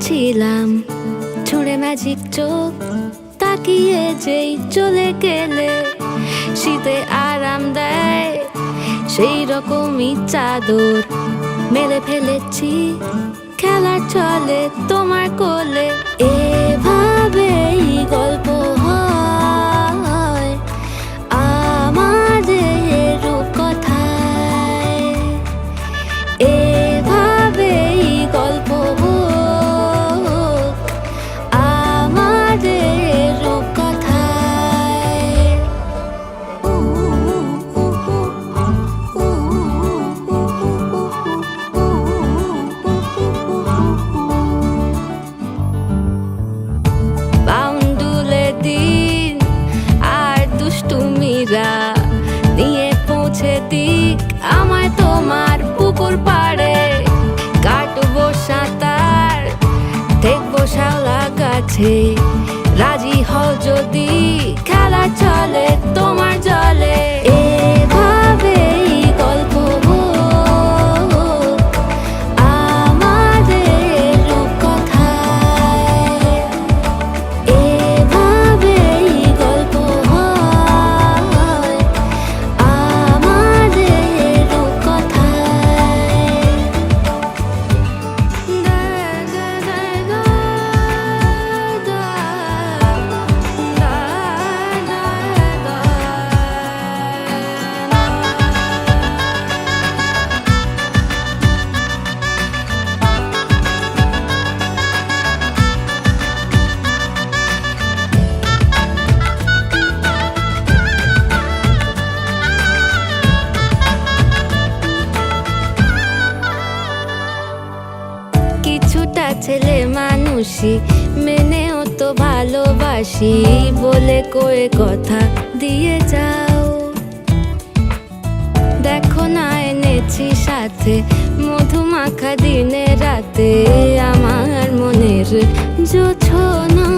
ছিলাম, ছুঁড়ে ম্যাজিক চোখ তাকিয়ে যেই চলে গেলে। শীতে আরাম দেয় সেই রকমই চাদর মেলে ফেলেছি, খেলা চলে তোমার কোলে। এভাবেই গল্প হয় আমাদের রূপকথায়, এভাবেই গল্প হোক আমাদের রূপকথায়। বাউন্ডুলে দিন আর দুষ্টুমিরা নিয়ে পৌঁছে দিক আমায় তোমার পুকুর পাড়ে। কাটবো সাঁতার, দেখবো শাওলা গাছে, রাজি হও যদি খেলা চলে তোমার জলে। এভাবেই গল্প হোক আমাদের রূপকথায়, এভাবেই গল্প হয় আমাদের রূপকথায়। কিছুটা ছেলে মানুষই মেনেও তো ভালোবাসি, বলে কয়ে কথা দিয়ে যাও। দেখো না এনেছি সাথে মধুমাখা দিনে রাতে আমার মনের জোছনা।